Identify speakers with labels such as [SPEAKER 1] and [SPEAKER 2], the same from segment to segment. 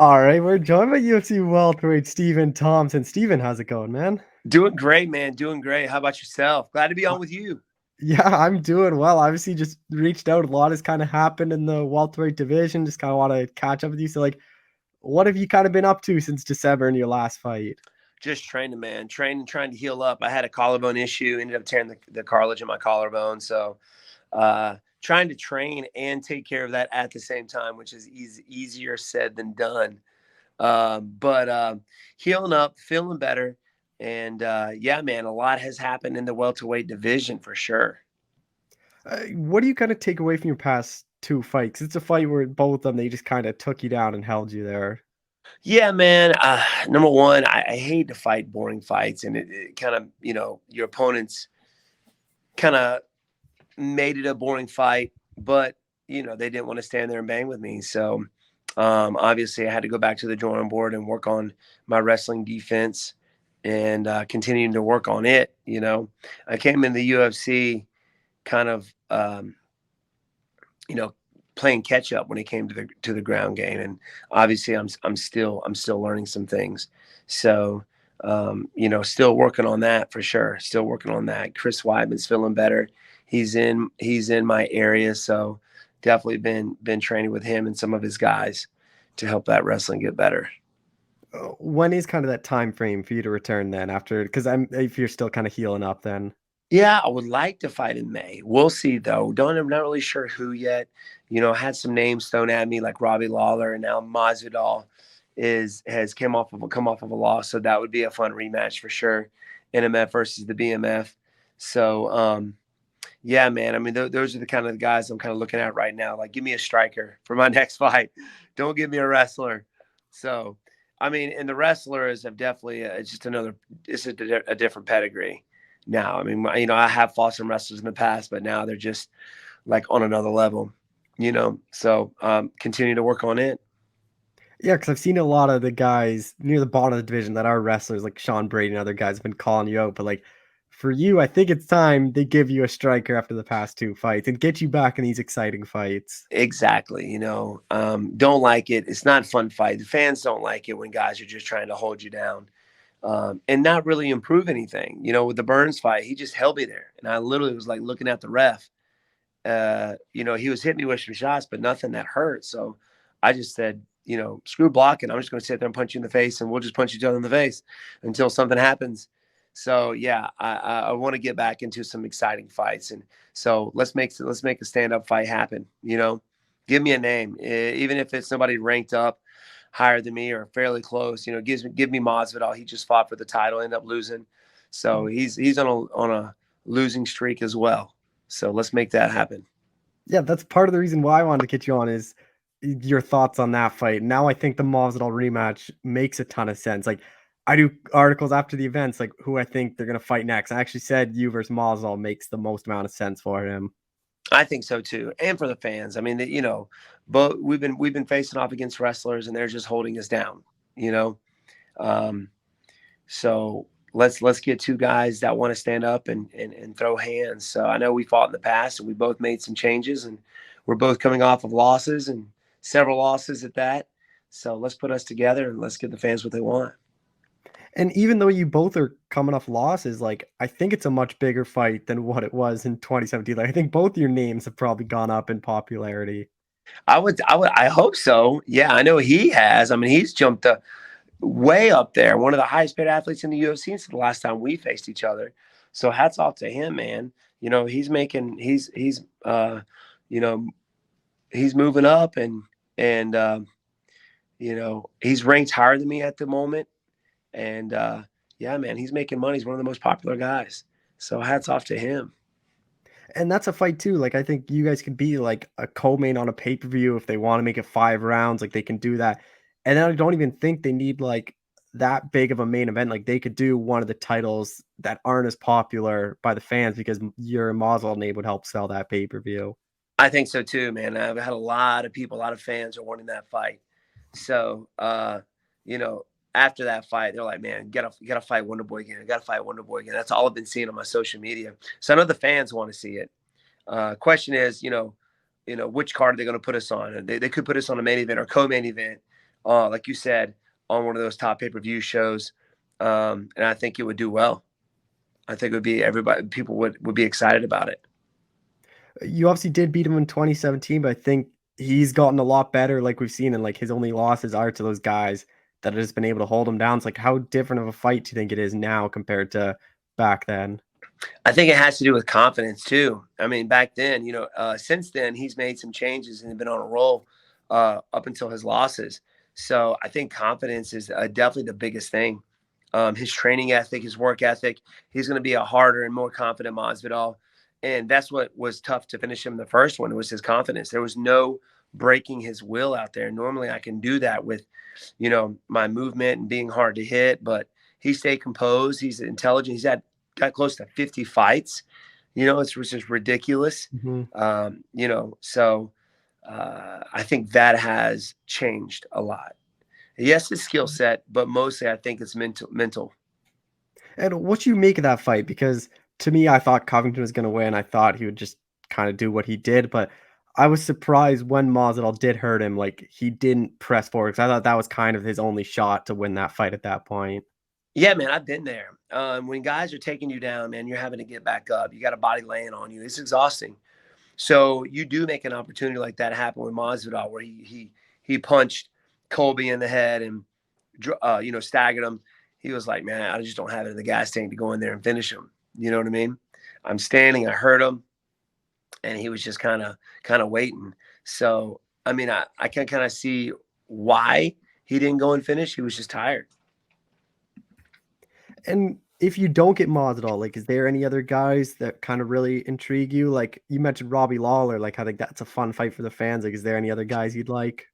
[SPEAKER 1] All right, we're joined by UFC welterweight Stephen Thompson. Stephen, how's it going, man?
[SPEAKER 2] Doing great, man. Doing great. How about yourself? Glad to be
[SPEAKER 1] Uh,
[SPEAKER 2] on with you.
[SPEAKER 1] yeah, I'm doing well. Obviously, just reached out. A lot has kind of happened in the welterweight division. Just kind of want to catch up with you. So, like, what have you kind of been up to since December in your last fight?
[SPEAKER 2] Just training, man. Training, trying to heal up. I had a collarbone issue. Ended up tearing the cartilage in my collarbone. So, trying to train and take care of that at the same time, which is easier said than done. But healing up, feeling better, and yeah, man, a lot has happened in the welterweight division for sure.
[SPEAKER 1] What do you kind of take away from your past two fights? It's a fight where both of them they just kind of took you down and held you there.
[SPEAKER 2] Yeah, man. Number one, I hate to fight boring fights, and it kind of, your opponents kind of made it a boring fight, but they didn't want to stand there and bang with me. So obviously, I had to go back to the drawing board and work on my wrestling defense and continuing to work on it. I came in the UFC kind of you know playing catch up when it came to the ground game, and obviously, I'm still learning some things. So. Still working on that for sure. Still working on that. Chris Weidman's feeling better. He's in my area, so definitely been training with him and some of his guys to help that wrestling get better.
[SPEAKER 1] When is kind of that time frame for you to return then? After because I'm if you're still kind of healing up then.
[SPEAKER 2] Yeah, I would like to fight in May. We'll see though. I'm not really sure who yet. I had some names thrown at me like Robbie Lawler, and now Masvidal is has come off of a loss, so that would be a fun rematch for sure. NMF versus the BMF. So yeah, man. I mean, those are the kind of guys I'm kind of looking at right now. Like, give me a striker for my next fight. Don't give me a wrestler. So, I mean, and the wrestlers have definitely it's just another. It's a different pedigree now. I mean, I have fought some wrestlers in the past, but now they're just like on another level. So continue to work on it.
[SPEAKER 1] Yeah, because I've seen a lot of the guys near the bottom of the division that are wrestlers, like Sean Brady and other guys have been calling you out. But like for you, I think it's time they give you a striker after the past two fights and get you back in these exciting fights.
[SPEAKER 2] Exactly. Don't like it. It's not a fun fight. The fans don't like it when guys are just trying to hold you down. And not really improve anything. With the Burns fight, he just held me there, and I literally was like looking at the ref. He was hitting me with some shots, but nothing that hurt. So I just said, screw blocking. I'm just going to sit there and punch you in the face, and we'll just punch each other in the face until something happens. So yeah, I want to get back into some exciting fights, and so let's make a stand up fight happen. Give me a name, even if it's somebody ranked up higher than me or fairly close. Give me Masvidal. He just fought for the title, ended up losing, so he's on a losing streak as well. So let's make that happen.
[SPEAKER 1] Yeah, that's part of the reason why I wanted to get you on is your thoughts on that fight. Now I think the Masvidal rematch makes a ton of sense. Like I do articles after the events, like who I think they're gonna fight next. I actually said you versus Masvidal makes the most amount of sense for him.
[SPEAKER 2] I think so too, and for the fans. I mean, but we've been facing off against wrestlers, and they're just holding us down. You know, um, so let's get two guys that want to stand up and throw hands. So I know we fought in the past, and we both made some changes, and we're both coming off of losses and several losses at that. So let's put us together and let's give the fans what they want.
[SPEAKER 1] And even though you both are coming off losses, like I think it's a much bigger fight than what it was in 2017. Like I think both your names have probably gone up in popularity.
[SPEAKER 2] I hope so. Yeah, I know he has. I mean, he's jumped way up there, one of the highest paid athletes in the UFC since the last time we faced each other. So hats off to him, man. You know, he's moving up and he's ranked higher than me at the moment. And yeah, man, he's making money. He's one of the most popular guys. So hats off to him.
[SPEAKER 1] And that's a fight too. Like I think you guys could be like a co-main on a pay-per-view if they want to make it 5 rounds, like they can do that. And then I don't even think they need like that big of a main event. Like they could do one of the titles that aren't as popular by the fans because your Mazel name would help sell that pay-per-view.
[SPEAKER 2] I think so too, man. I've had a lot of people, a lot of fans are wanting that fight. So, you know, after that fight, they're like, "Man, gotta fight Wonder Boy again. I gotta fight Wonder Boy again." That's all I've been seeing on my social media. So I know the fans want to see it. Question is, which card are they going to put us on? They could put us on a main event or co-main event. like you said, on one of those top pay-per-view shows. And I think it would do well. I think it would be everybody, people would be excited about it.
[SPEAKER 1] You obviously did beat him in 2017, but I think he's gotten a lot better, like we've seen, and like his only losses are to those guys that have just been able to hold him down. It's like, how different of a fight do you think it is now compared to back then?
[SPEAKER 2] I think it has to do with confidence too. I mean, back then, since then he's made some changes and been on a roll up until his losses. So I think confidence is definitely the biggest thing. His training ethic, his work ethic. He's going to be a harder and more confident Masvidal, and that's what was tough to finish him the first one. It was his confidence. There was no breaking his will out there. Normally, I can do that with, my movement and being hard to hit, but he stayed composed. He's intelligent. Got close to 50 fights. It's just ridiculous.
[SPEAKER 1] Mhm.
[SPEAKER 2] So I think that has changed a lot. Yes, his skill set, but mostly I think it's mental.
[SPEAKER 1] And what you make of that fight? Because to me, I thought Covington was going to win. I thought he would just kind of do what he did, but I was surprised when Masvidal did hurt him. Like he didn't press forward because I thought that was kind of his only shot to win that fight at that point.
[SPEAKER 2] Yeah, man, I've been there. When guys are taking you down, man, you're having to get back up. You got a body laying on you. It's exhausting. So you do make an opportunity like that happen with Masvidal, where he punched Colby in the head and staggered him. He was like, man, I just don't have it in the gas tank to go in there and finish him. You know what I mean? I'm standing. I hurt him, and he was just kind of waiting. So I mean, I can kind of see why he didn't go and finish. He was just tired.
[SPEAKER 1] And if you don't get Masvidal, like, is there any other guys that kind of really intrigue you? Like you mentioned Robbie Lawler. Like I think that's a fun fight for the fans. Like, is there any other guys you'd like?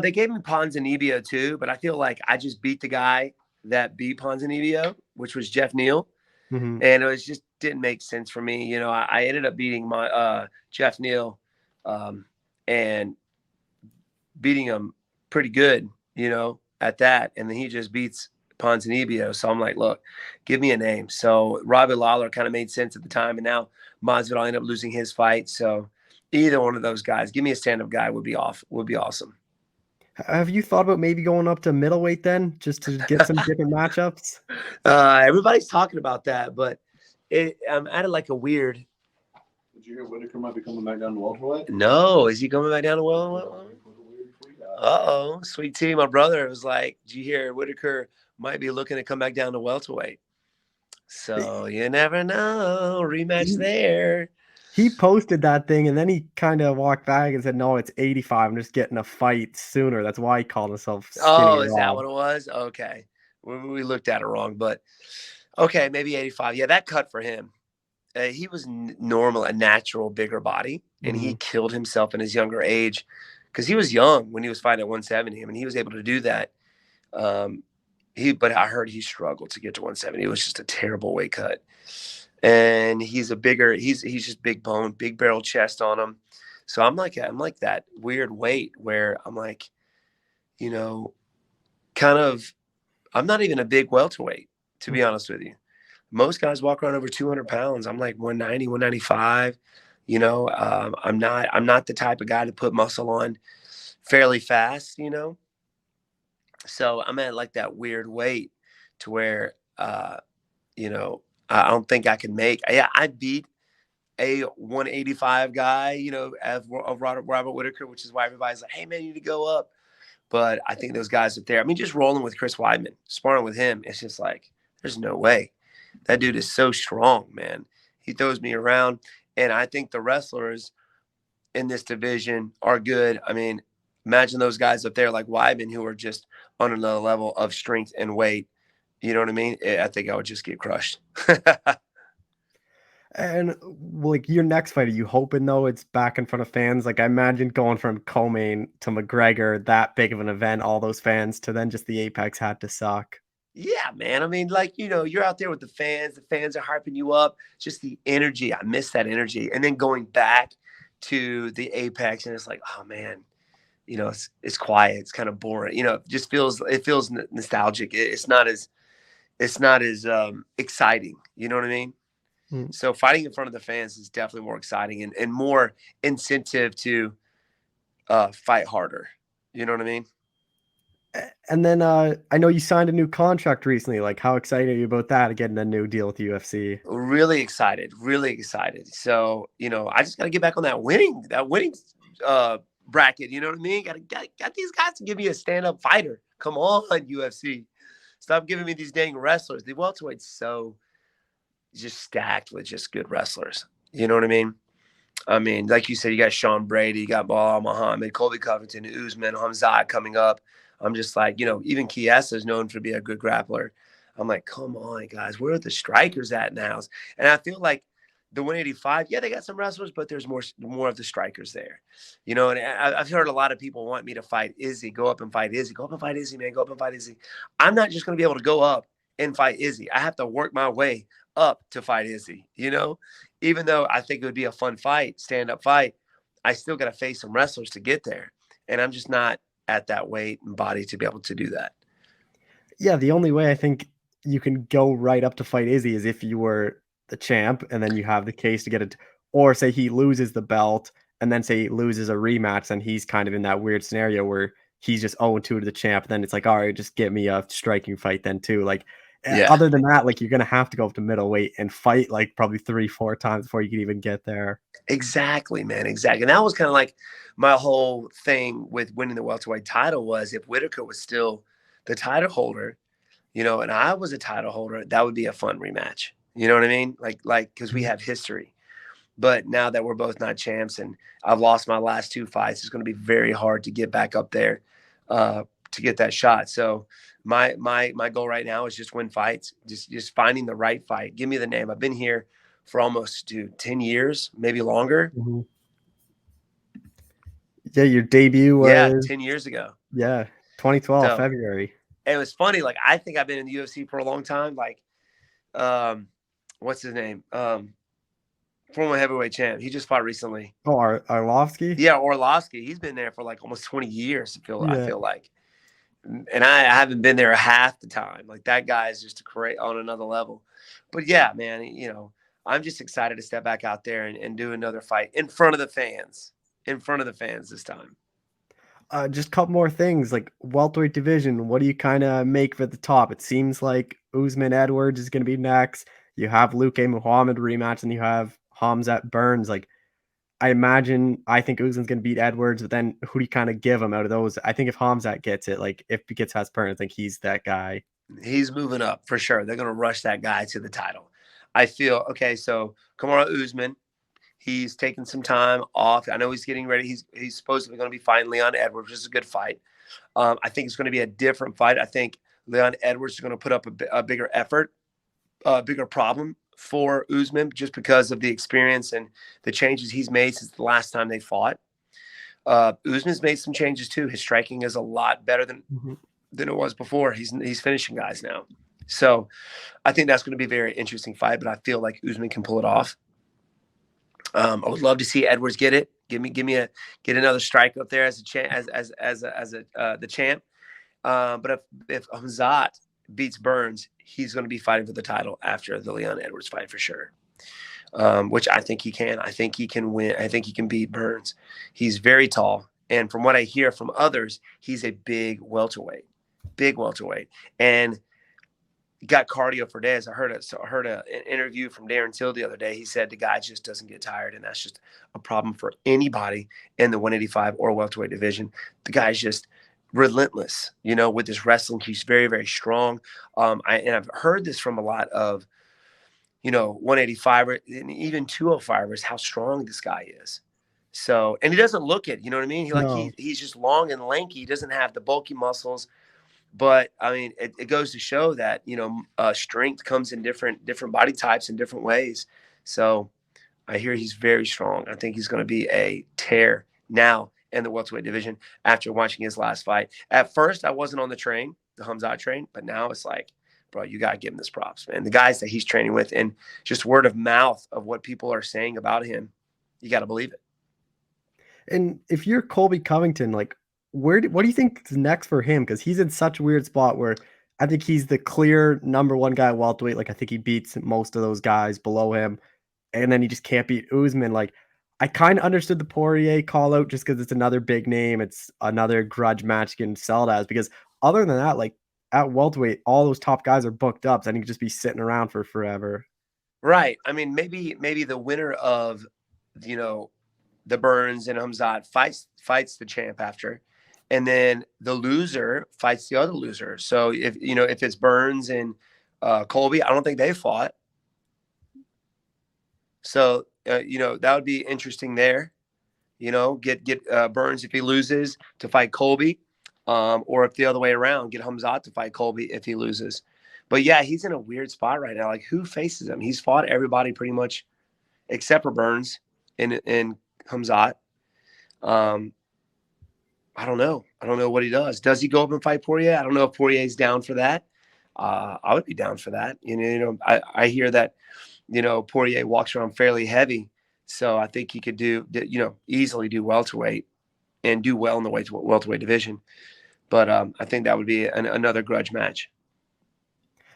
[SPEAKER 2] They gave me Ponzinibbio too, but I feel like I just beat the guy that beat Ponzinibbio, which was Jeff Neal,
[SPEAKER 1] Hmm.
[SPEAKER 2] and it was just didn't make sense for me. I ended up beating my Jeff Neal, um, and beating him pretty good, at that, and then he just beats Ponzinibbio. So I'm like, look, give me a name. So Robbie Lawler kind of made sense at the time, and now Masvidal ended up losing his fight. So either one of those guys, give me a stand-up guy would be awesome.
[SPEAKER 1] Have you thought about maybe going up to middleweight then, just to get some different matchups?
[SPEAKER 2] Everybody's talking about that, but I'm at like a weird.
[SPEAKER 3] Did you hear Whitaker might be coming back down to welterweight?
[SPEAKER 2] No, is he coming back down to well? Uh-oh, sweet tea. My brother was like, "Did you hear Whitaker might be looking to come back down to welterweight?" So you never know. Rematch
[SPEAKER 1] He
[SPEAKER 2] there.
[SPEAKER 1] he posted that thing and then he kind of walked back and said, "No, it's 85. I'm just getting a fight sooner." That's why he called himself Skinny
[SPEAKER 2] Oh, is that
[SPEAKER 1] Rob.
[SPEAKER 2] what it was? Okay, we looked at it wrong, but okay, maybe 85. Yeah, that cut for him. He was normal, a natural, bigger body, and he
[SPEAKER 1] Mhm.
[SPEAKER 2] killed himself in his younger age because he was young when he was fighting at 170. I mean, he was able to do that. Um, but I heard he struggled to get to 170. It was just a terrible weight cut, and he's just big bone, big barrel chest on him. So I'm like that weird weight where I'm like, you know, kind of. I'm not even a big welterweight, to be honest with you. Most guys walk around over 200 pounds. I'm like 190, 195. I'm not the type of guy to put muscle on fairly fast. So I'm at like that weird weight to where, you know, I don't think I can make. Yeah, I beat a 185 guy, of Robert Whitaker, which is why everybody's like, hey, man, you need to go up. But I think those guys up there, I mean, just rolling with Chris Weidman, sparring with him, it's just like, there's no way. That dude is so strong, man. He throws me around. And I think the wrestlers in this division are good. I mean, imagine those guys up there like Weidman who are just on another level of strength and weight. You know what I mean? I think I would just get crushed.
[SPEAKER 1] And like your next fight, are you hoping though it's back in front of fans? Like I imagine going from Co-Main to McGregor, that big of an event, all those fans, to then just the Apex had to suck.
[SPEAKER 2] Yeah, man. I mean, like, you're out there with the fans. The fans are hyping you up. Just the energy. I miss that energy. And then going back to the Apex, and it's like, oh man, it's quiet. It's kind of boring. It feels nostalgic. It's not as exciting. You know what I mean?
[SPEAKER 1] Mm.
[SPEAKER 2] So fighting in front of the fans is definitely more exciting and more incentive to fight harder. You know what I mean?
[SPEAKER 1] And then I know you signed a new contract recently. Like, how excited are you about that? Getting a new deal with the UFC?
[SPEAKER 2] Really excited, really excited. So, I just got to get back on that winning uh, bracket. You know what I mean? Got these guys to give me a stand up fighter. Come on, UFC. Stop giving me these dang wrestlers. The welterweight's so just stacked with just good wrestlers. You know what I mean? I mean, like you said, you got Sean Brady, you got Bilal Muhammad, Colby Covington, Usman, Hamzat coming up. I'm just like, even Chiesa is known for being a good grappler. I'm like, come on, guys, where are the strikers at now? And I feel like the 185, yeah, they got some wrestlers, but there's more of the strikers there, And I've heard a lot of people want me to fight Izzy, go up and fight Izzy, go up and fight Izzy, man, go up and fight Izzy. I'm not just going to be able to go up and fight Izzy. I have to work my way up to fight Izzy, even though I think it would be a fun fight, stand-up fight, I still got to face some wrestlers to get there. And I'm just not at that weight and body to be able to do that.
[SPEAKER 1] Yeah, the only way I think you can go right up to fight Izzy is if you were the champ and then you have the case to get it, or say he loses the belt and then say he loses a rematch, and he's kind of in that weird scenario where he's just 0-2 to the champ. Then it's like, all right, just get me a striking fight then too. Like,
[SPEAKER 2] Yeah,
[SPEAKER 1] other than that, like, you're gonna have to go up to middleweight and fight like probably 3-4 times before you can even get there.
[SPEAKER 2] exactly, man. Exactly. And that was kind of like my whole thing with winning the welterweight title was if Whitaker was still the title holder, and I was a title holder, that would be a fun rematch. You know what I mean? Like, because we
[SPEAKER 1] Mhm.
[SPEAKER 2] have history. But now that we're both not champs and I've lost my last two fights, it's going to be very hard to get back up there to get that shot. So my goal right now is just win fights, just finding the right fight. Give me the name. I've been here for almost 10 years, maybe longer.
[SPEAKER 1] Mhm. Yeah, your debut
[SPEAKER 2] Yeah,
[SPEAKER 1] was
[SPEAKER 2] 10 years ago.
[SPEAKER 1] 2012
[SPEAKER 2] So
[SPEAKER 1] February.
[SPEAKER 2] it was funny. Like I think I've been in the UFC for a long time. Like, um, what's his name? Former heavyweight champ. He just fought recently.
[SPEAKER 1] Oh, Arlovsky?
[SPEAKER 2] Yeah, Orlovsky. He's been there for like almost 20 years. I
[SPEAKER 1] Yeah.
[SPEAKER 2] feel like, and I haven't been there half the time. Like that guy is just on another level. But yeah, man, I'm just excited to step back out there and do another fight in front of the fans, this time.
[SPEAKER 1] Just a couple more things, like welterweight division. What do you kind of make for the top? It seems like Usman Edwards is going to be next. You have Luke A. Muhammad rematch, and you have Hamzat Burns. Like, I think Usman's going to beat Edwards, but then who do you kind of give him out of those? I think if Hamzat gets it, like if he gets past Burns, I think he's that guy.
[SPEAKER 2] He's moving up for sure. They're going to rush that guy to the title. I feel okay. So Kamaru Usman, he's taking some time off. I know he's getting ready. He's supposedly going to be fighting Leon Edwards, which is a good fight. I think it's going to be a different fight. I think Leon Edwards is going to put up a bigger effort, a bigger problem for Usman just because of the experience and the changes he's made since the last time they fought. Usman's made some changes too. His striking is a lot better
[SPEAKER 1] Mhm.
[SPEAKER 2] than it was before. He's finishing guys now. So I think that's going to be a very interesting fight, but I feel like Usman can pull it off. I would love to see Edwards get it. Get another strike up there as a champ, the champ. But if Hamzat beats Burns, he's going to be fighting for the title after the Leon Edwards fight for sure. Which I think he can. I think he can win. I think he can beat Burns. He's very tall, and from what I hear from others, he's a big welterweight, and got cardio for days. I heard an interview from Darren Till the other day. He said the guy just doesn't get tired, and that's just a problem for anybody in the 185 or welterweight division. The guy's just relentless, with his wrestling. He's very, very strong. I've heard this from a lot of 185 and even 205ers, how strong this guy is. So, and he doesn't look it. You know what I mean?
[SPEAKER 1] No.
[SPEAKER 2] He's just long and lanky. He doesn't have the bulky muscles. But I mean, it goes to show that strength comes in different body types in different ways. So I hear he's very strong. I think he's going to be a tear now in the welterweight division after watching his last fight. At first, I wasn't on the Hamzat train, but now it's like, bro, you got to give him this props, man. The guys that he's training with and just word of mouth of what people are saying about him, you got to believe it.
[SPEAKER 1] And if you're Colby Covington, like, what do you think is next for him? Because he's in such a weird spot where I think he's the clear number one guy at welterweight. Like, I think he beats most of those guys below him, and then he just can't beat Usman. Like, I kind of understood the Poirier call out just because it's another big name. It's another grudge match getting sold as, because other than that, like at welterweight, all those top guys are booked up, so I think he'd just be sitting around for forever.
[SPEAKER 2] Right. I mean, maybe the winner of, the Burns and Hamzat fights the champ after, and then the loser fights the other loser. So if it's Burns and Colby, I don't think they fought. So that would be interesting there. Get Burns if he loses to fight Colby, or if the other way around, get Hamzat to fight Colby if he loses. But yeah, he's in a weird spot right now. Like, who faces him? He's fought everybody pretty much except for Burns and Hamzat. I don't know. I don't know what he does. Does he go up and fight Poirier? I don't know if Poirier's down for that. I would be down for that. I hear that, Poirier walks around fairly heavy. So I think he could easily do welterweight and do well in the welterweight division. But I think that would be another grudge match.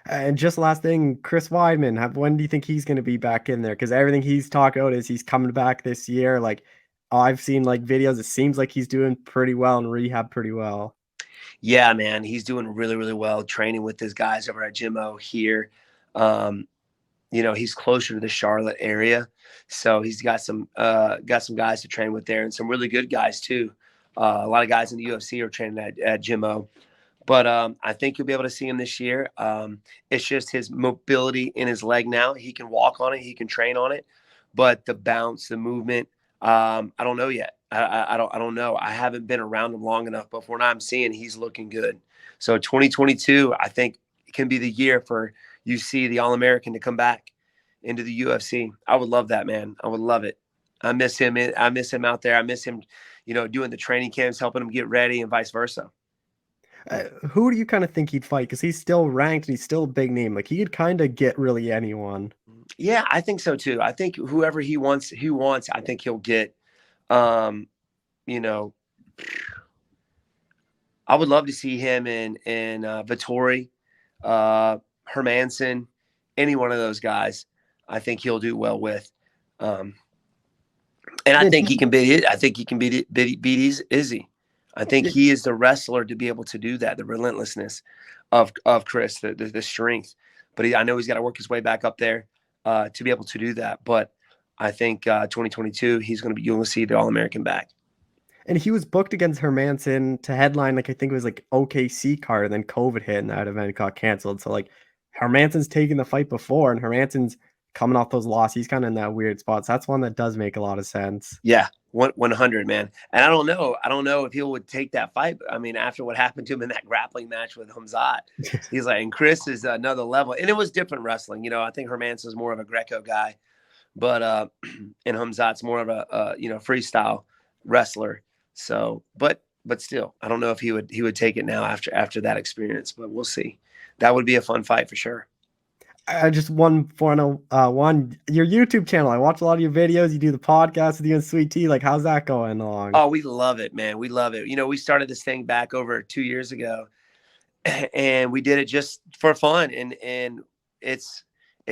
[SPEAKER 1] And just last thing, Chris Weidman, when do you think he's going to be back in there? Because everything he's talking about is he's coming back this year. Like, I've seen like videos. It seems like he's doing pretty well in rehab pretty well.
[SPEAKER 2] Yeah, man, he's doing really, really well training with his guys over at Jimmo here. He's closer to the Charlotte area, so he's got some guys to train with there, and some really good guys too. A lot of guys in the UFC are training at Jimmo. But I think you'll be able to see him this year. It's just his mobility in his leg now. He can walk on it. He can train on it. But the bounce, the movement, I don't know yet. I don't know. I haven't been around him long enough. But from what I'm seeing, he's looking good. So 2022, I think, can be the year for the All-American to come back into the UFC. I would love that, man. I would love it. I miss him. I miss him out there. I miss him, doing the training camps, helping him get ready, and vice versa.
[SPEAKER 1] Who do you kind of think he'd fight? Because he's still ranked and he's still a big name. Like, he could kind of get really anyone.
[SPEAKER 2] Yeah, I think so too. I think whoever he wants, I think he'll get. You know, I would love to see him in Vettori, Hermanson, any one of those guys. I think he'll do well with. And I think he can beat. I think he can beat Izzy. I think he is the wrestler to be able to do that. The relentlessness of Chris, the strength. But I know he's got to work his way back up there to be able to do that. But I think 2022, he's going to be. You'll see the All-American back.
[SPEAKER 1] And he was booked against Hermanson to headline, like, I think it was like OKC card, and then COVID hit and that event got canceled. So like, Hermanson's taken the fight before, and Hermanson's coming off those losses. He's kind of in that weird spot. So that's one that does make a lot of sense.
[SPEAKER 2] Yeah, 100, man. And I don't know if he would take that fight. I mean, after what happened to him in that grappling match with Hamzat, he's like, and Chris is another level. And it was different wrestling. I think Hermanson's more of a Greco guy, but and Hamzat's more of a freestyle wrestler. So, but still, I don't know if he would take it now after that experience, but we'll see. That would be a fun fight for sure.
[SPEAKER 1] Just one final one. Your YouTube channel. I watch a lot of your videos. You do the podcast with you and Sweet Tea. Like, how's that going along?
[SPEAKER 2] Oh, we love it, man. We love it. We started this thing back over 2 years ago, and we did it just for fun, and it's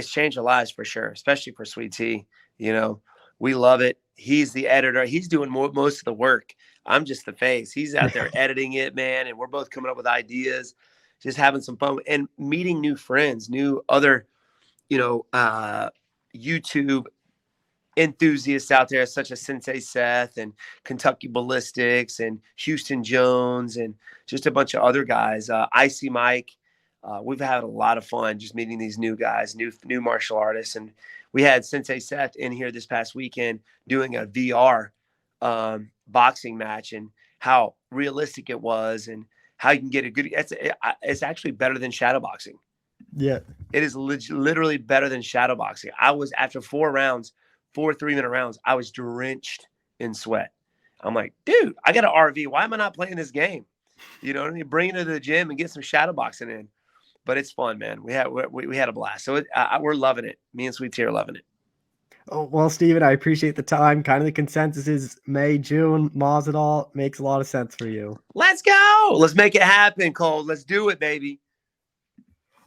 [SPEAKER 2] changed our lives for sure, especially for Sweet Tea. We love it. He's the editor. He's doing most of the work. I'm just the face. He's out there editing it, man, and we're both coming up with ideas, just having some fun and meeting new friends, new other, YouTube enthusiasts out there, such as Sensei Seth and Kentucky Ballistics and Houston Jones and just a bunch of other guys. Icy Mike. We've had a lot of fun just meeting these new guys, new martial artists. And we had Sensei Seth in here this past weekend doing a VR boxing match, and how realistic it was, and how you can get a good. It's actually better than shadow boxing.
[SPEAKER 1] Yeah,
[SPEAKER 2] it is literally better than shadow boxing. I was, after 4 3-minute rounds, I was drenched in sweat. I'm like, dude, I got an RV. Why am I not playing this game? You know what I mean? Bring it to the gym and get some shadow boxing in. But it's fun, man. We had a blast. So we're loving it. Me and Sweet Tea are loving it.
[SPEAKER 1] Oh, well, Steven, I appreciate the time. Kind of the consensus is May, June, Masvidal makes a lot of sense for you.
[SPEAKER 2] Let's go. Let's make it happen, Cole. Let's do it, baby.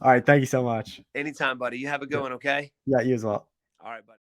[SPEAKER 1] All right. Thank you so much.
[SPEAKER 2] Anytime, buddy. You have a good one, okay?
[SPEAKER 1] Yeah, you as well.
[SPEAKER 2] All right, buddy.